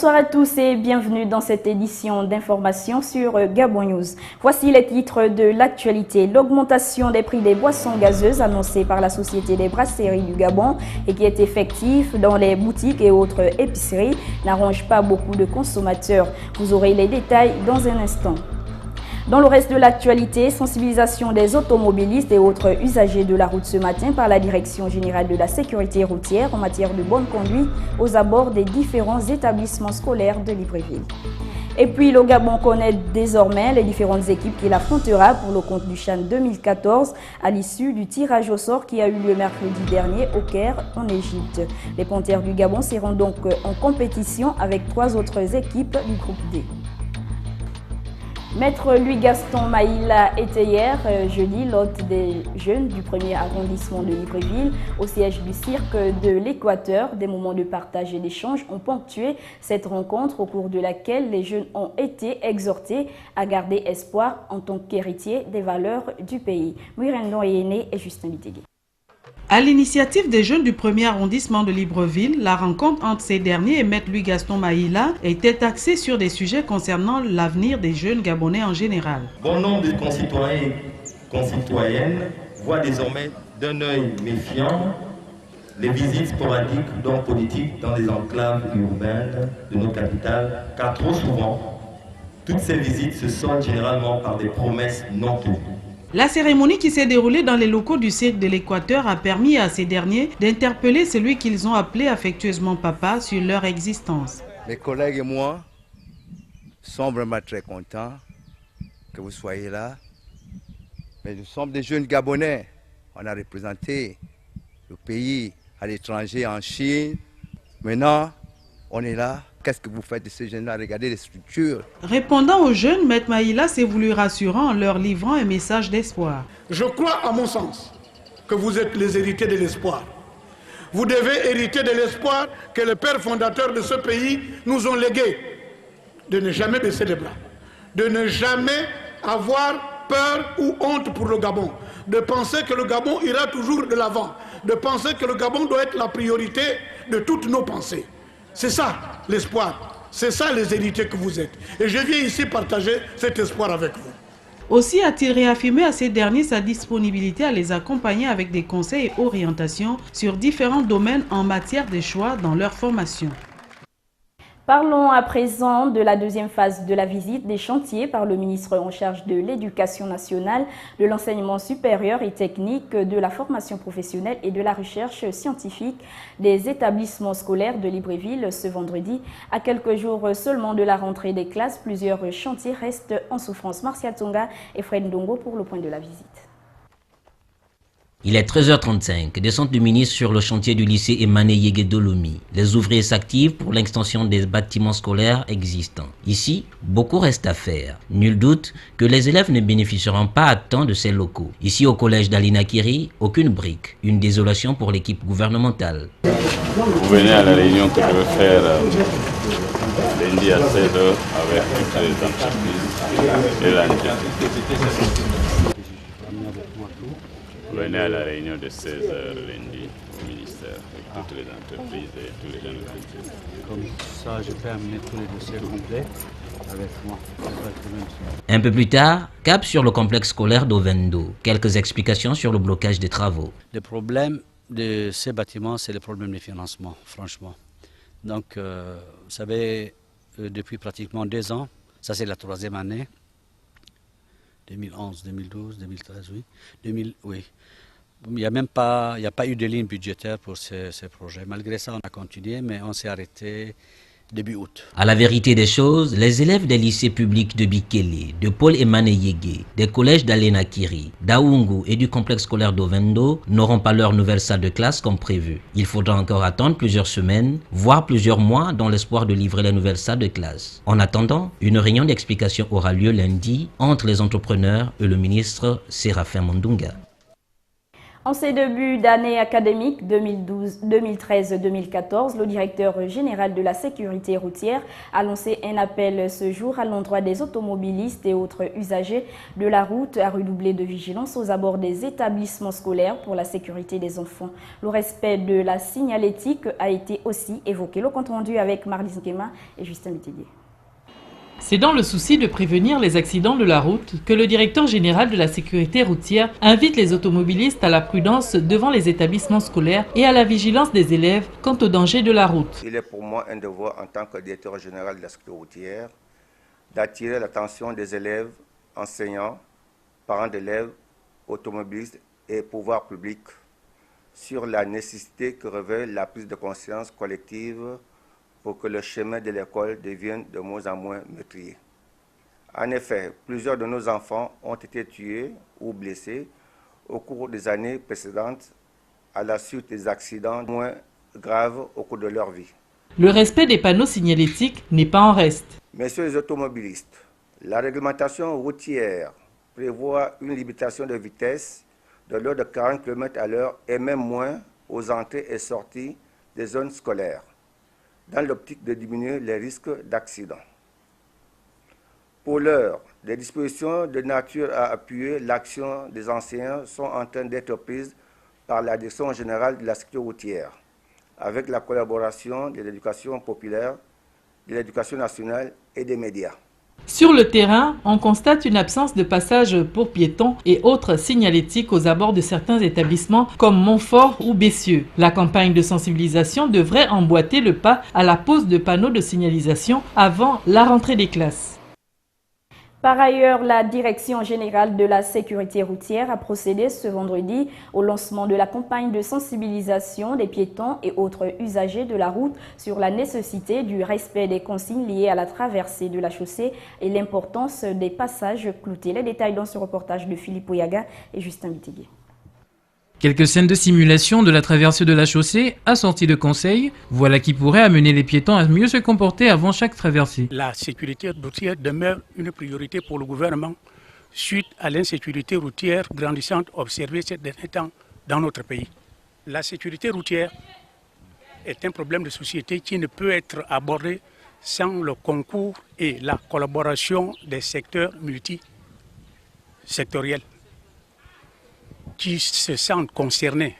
Bonsoir à tous et bienvenue dans cette édition d'information sur Gabon News. Voici les titres de l'actualité. L'augmentation des prix des boissons gazeuses annoncée par la Société des brasseries du Gabon et qui est effective dans les boutiques et autres épiceries n'arrange pas beaucoup de consommateurs. Vous aurez les détails dans un instant. Dans le reste de l'actualité, sensibilisation des automobilistes et autres usagers de la route ce matin par la Direction générale de la sécurité routière en matière de bonne conduite aux abords des différents établissements scolaires de Libreville. Et puis le Gabon connaît désormais les différentes équipes qu'il affrontera pour le compte du CHAN 2014 à l'issue du tirage au sort qui a eu lieu mercredi dernier au Caire en Égypte. Les Panthères du Gabon seront donc en compétition avec 3 autres équipes du groupe D. Maître Louis-Gaston Maïla était hier, jeudi, l'hôte des jeunes du 1er arrondissement de Libreville au siège du cirque de l'Équateur. Des moments de partage et d'échange ont ponctué cette rencontre au cours de laquelle les jeunes ont été exhortés à garder espoir en tant qu'héritiers des valeurs du pays. Mouirendon Yéné et Justin Bitégué. À l'initiative des jeunes du 1er arrondissement de Libreville, la rencontre entre ces derniers et Maître Louis-Gaston Maïla était axée sur des sujets concernant l'avenir des jeunes Gabonais en général. Bon nombre de concitoyens et concitoyennes voient désormais d'un œil méfiant les visites sporadiques d'hommes politiques dans les enclaves urbaines de nos capitales, car trop souvent, toutes ces visites se soldent généralement par des promesses non tenues. La cérémonie qui s'est déroulée dans les locaux du cirque de l'Équateur a permis à ces derniers d'interpeller celui qu'ils ont appelé affectueusement papa sur leur existence. Mes collègues et moi sommes vraiment très contents que vous soyez là. Mais nous sommes des jeunes Gabonais. On a représenté le pays à l'étranger, en Chine. Maintenant, on est là. Qu'est-ce que vous faites de ces jeunes-là? Regardez les structures. Répondant aux jeunes, Maître Maïla s'est voulu rassurant en leur livrant un message d'espoir. Je crois, à mon sens, que vous êtes les héritiers de l'espoir. Vous devez hériter de l'espoir que les pères fondateurs de ce pays nous ont légué. De ne jamais baisser les bras. De ne jamais avoir peur ou honte pour le Gabon. De penser que le Gabon ira toujours de l'avant. De penser que le Gabon doit être la priorité de toutes nos pensées. C'est ça l'espoir, c'est ça les héritiers que vous êtes. Et je viens ici partager cet espoir avec vous. Aussi a-t-il réaffirmé à ces derniers sa disponibilité à les accompagner avec des conseils et orientations sur différents domaines en matière de choix dans leur formation. Parlons à présent de la deuxième phase de la visite des chantiers par le ministre en charge de l'Éducation nationale, de l'enseignement supérieur et technique, de la formation professionnelle et de la recherche scientifique des établissements scolaires de Libreville ce vendredi. À quelques jours seulement de la rentrée des classes, plusieurs chantiers restent en souffrance. Martial Tonga et Fred Ndongo pour le point de la visite. Il est 13h35, descente du ministre sur le chantier du lycée Emmané Yégué Dolomi. Les ouvriers s'activent pour l'extension des bâtiments scolaires existants. Ici, beaucoup reste à faire. Nul doute que les élèves ne bénéficieront pas à temps de ces locaux. Ici au collège d'Alina Kiri, aucune brique. Une désolation pour l'équipe gouvernementale. Vous venez à la réunion que je vais faire lundi à 16h avec toutes les entreprises et l'entreprise. Venez à la réunion de 16h lundi au ministère avec toutes les entreprises et tous les jeunes entreprises. Comme ça, je peux amener tous les dossiers complets avec moi. Un peu plus tard, cap sur le complexe scolaire d'Ovendo. Quelques explications sur le blocage des travaux. Le problème de ces bâtiments, c'est le problème de financement, franchement. Donc, vous savez, depuis pratiquement 2 ans, ça c'est la 3e année, 2011, 2012, 2013, oui. Oui. Il n'y a pas eu de ligne budgétaire pour ces projets. Malgré ça, on a continué, mais on s'est arrêté début août. À la vérité des choses, les élèves des lycées publics de Bikele, de Paul Emmané Yégué, des collèges d'Alena Kiri, d'Aoungu et du complexe scolaire d'Ovendo n'auront pas leur nouvelle salle de classe comme prévu. Il faudra encore attendre plusieurs semaines, voire plusieurs mois dans l'espoir de livrer les nouvelles salles de classe. En attendant, une réunion d'explication aura lieu lundi entre les entrepreneurs et le ministre Séraphin Mondunga. En ces débuts d'année académique 2013-2014, le directeur général de la sécurité routière a lancé un appel ce jour à l'endroit des automobilistes et autres usagers de la route à redoubler de vigilance aux abords des établissements scolaires pour la sécurité des enfants. Le respect de la signalétique a été aussi évoqué. Le compte rendu avec Marlise Guéma et Justin Métédier. C'est dans le souci de prévenir les accidents de la route que le directeur général de la sécurité routière invite les automobilistes à la prudence devant les établissements scolaires et à la vigilance des élèves quant aux dangers de la route. Il est pour moi un devoir en tant que directeur général de la sécurité routière d'attirer l'attention des élèves, enseignants, parents d'élèves, automobilistes et pouvoirs publics sur la nécessité que revêt la prise de conscience collective pour que le chemin de l'école devienne de moins en moins meurtrier. En effet, plusieurs de nos enfants ont été tués ou blessés au cours des années précédentes à la suite des accidents moins graves au cours de leur vie. Le respect des panneaux signalétiques n'est pas en reste. Messieurs les automobilistes, la réglementation routière prévoit une limitation de vitesse de l'ordre de 40 km/h et même moins aux entrées et sorties des zones scolaires, dans l'optique de diminuer les risques d'accident. Pour l'heure, des dispositions de nature à appuyer l'action des enseignants sont en train d'être prises par la Direction générale de la sécurité routière, avec la collaboration de l'éducation populaire, de l'éducation nationale et des médias. Sur le terrain, on constate une absence de passage pour piétons et autres signalétiques aux abords de certains établissements comme Montfort ou Bessieux. La campagne de sensibilisation devrait emboîter le pas à la pose de panneaux de signalisation avant la rentrée des classes. Par ailleurs, la Direction générale de la sécurité routière a procédé ce vendredi au lancement de la campagne de sensibilisation des piétons et autres usagers de la route sur la nécessité du respect des consignes liées à la traversée de la chaussée et l'importance des passages cloutés. Les détails dans ce reportage de Philippe Oyaga et Justin Métédier. Quelques scènes de simulation de la traversée de la chaussée assorties de conseils, voilà qui pourrait amener les piétons à mieux se comporter avant chaque traversée. La sécurité routière demeure une priorité pour le gouvernement suite à l'insécurité routière grandissante observée ces derniers temps dans notre pays. La sécurité routière est un problème de société qui ne peut être abordé sans le concours et la collaboration des secteurs multisectoriels qui se sentent concernés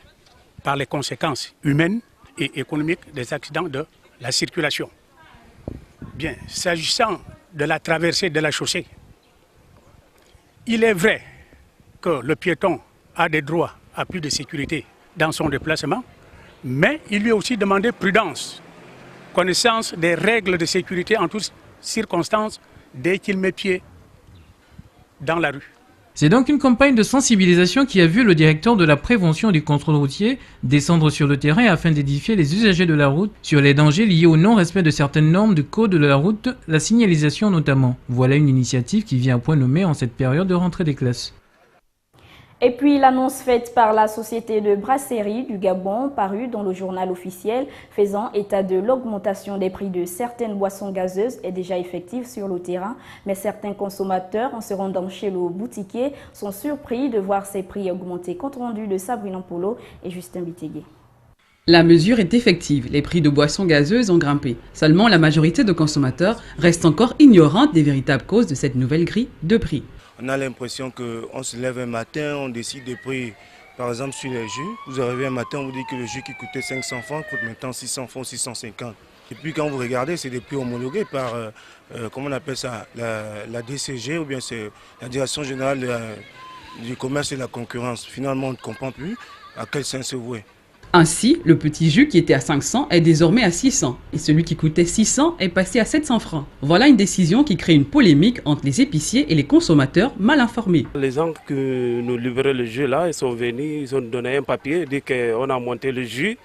par les conséquences humaines et économiques des accidents de la circulation. Bien, s'agissant de la traversée de la chaussée, il est vrai que le piéton a des droits à plus de sécurité dans son déplacement, mais il lui est aussi demandé prudence, connaissance des règles de sécurité en toutes circonstances dès qu'il met pied dans la rue. C'est donc une campagne de sensibilisation qui a vu le directeur de la prévention et du contrôle routier descendre sur le terrain afin d'édifier les usagers de la route sur les dangers liés au non-respect de certaines normes du code de la route, la signalisation notamment. Voilà une initiative qui vient à point nommé en cette période de rentrée des classes. Et puis l'annonce faite par la Société de brasserie du Gabon, parue dans le journal officiel, faisant état de l'augmentation des prix de certaines boissons gazeuses est déjà effective sur le terrain. Mais certains consommateurs, en se rendant chez le boutiquier, sont surpris de voir ces prix augmenter. Compte rendu de Sabrina Polo et Justin Bitégué. La mesure est effective, les prix de boissons gazeuses ont grimpé. Seulement, la majorité de consommateurs restent encore ignorantes des véritables causes de cette nouvelle grille de prix. On a l'impression qu'on se lève un matin, on décide des prix, par exemple sur les jus. Vous arrivez un matin, on vous dit que le jus qui coûtait 500 francs coûte maintenant 600 francs, 650. Et puis quand vous regardez, c'est des prix homologués par, comment on appelle ça, la DCG ou bien c'est la Direction générale du commerce et de la concurrence. Finalement, on ne comprend plus à quel sens se vouer. Ainsi, le petit jus qui était à 500 est désormais à 600 et celui qui coûtait 600 est passé à 700 francs. Voilà une décision qui crée une polémique entre les épiciers et les consommateurs mal informés. Les gens qui nous livraient le jus là, ils sont venus, ils ont donné un papier, dit qu'on a monté le jus.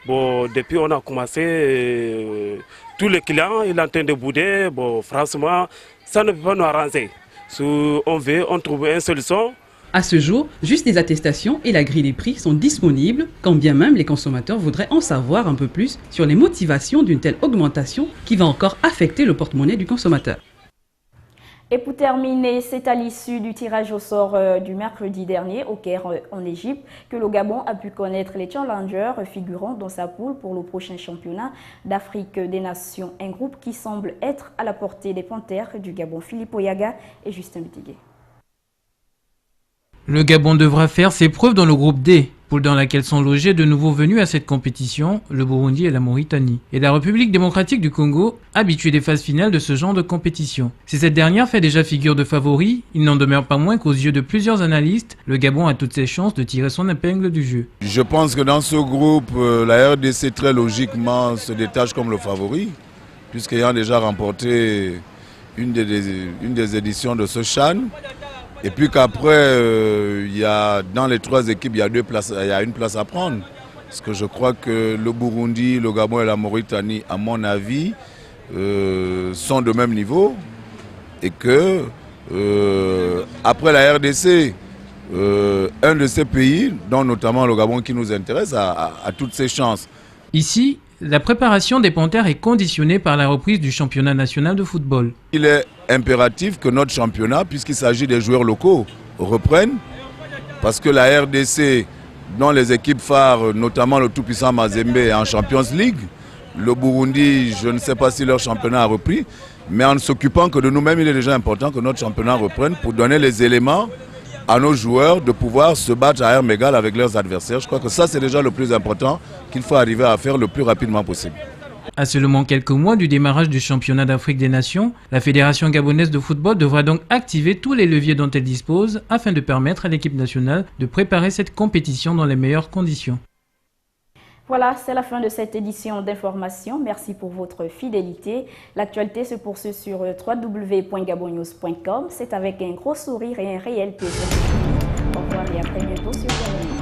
Bon, depuis on a commencé, tous les clients, ils sont en train de bouder. Bon, franchement, ça ne peut pas nous arranger. Si on trouve une solution. À ce jour, juste les attestations et la grille des prix sont disponibles, quand bien même les consommateurs voudraient en savoir un peu plus sur les motivations d'une telle augmentation qui va encore affecter le porte-monnaie du consommateur. Et pour terminer, c'est à l'issue du tirage au sort du mercredi dernier au Caire en Égypte que le Gabon a pu connaître les challengers figurant dans sa poule pour le prochain championnat d'Afrique des Nations. Un groupe qui semble être à la portée des Panthères du Gabon, Philippe Oyaga et Justin Bitigué. Le Gabon devra faire ses preuves dans le groupe D, poule dans laquelle sont logés de nouveaux venus à cette compétition, le Burundi et la Mauritanie, et la République démocratique du Congo, habituée des phases finales de ce genre de compétition. Si cette dernière fait déjà figure de favori, il n'en demeure pas moins qu'aux yeux de plusieurs analystes, le Gabon a toutes ses chances de tirer son épingle du jeu. Je pense que dans ce groupe, la RDC très logiquement se détache comme le favori, puisqu'ayant déjà remporté une des éditions de ce CHAN. Et puis qu'après, dans les trois équipes, il y a une place à prendre. Parce que je crois que le Burundi, le Gabon et la Mauritanie, à mon avis, sont de même niveau. Et que, après la RDC, un de ces pays, dont notamment le Gabon qui nous intéresse, a toutes ses chances. Ici, la préparation des Panthères est conditionnée par la reprise du championnat national de football. Il est impératif que notre championnat, puisqu'il s'agit des joueurs locaux, reprenne. Parce que la RDC, dont les équipes phares, notamment le tout-puissant Mazembe, est en Champions League. Le Burundi, je ne sais pas si leur championnat a repris. Mais en ne s'occupant que de nous-mêmes, il est déjà important que notre championnat reprenne pour donner les éléments à nos joueurs de pouvoir se battre à armes égales avec leurs adversaires. Je crois que ça, c'est déjà le plus important qu'il faut arriver à faire le plus rapidement possible. À seulement quelques mois du démarrage du championnat d'Afrique des Nations, la Fédération gabonaise de football devra donc activer tous les leviers dont elle dispose afin de permettre à l'équipe nationale de préparer cette compétition dans les meilleures conditions. Voilà, c'est la fin de cette édition d'information. Merci pour votre fidélité. L'actualité se poursuit sur www.gabonnews.com. C'est avec un gros sourire et un réel plaisir. Au revoir et à très bientôt sur Gabon.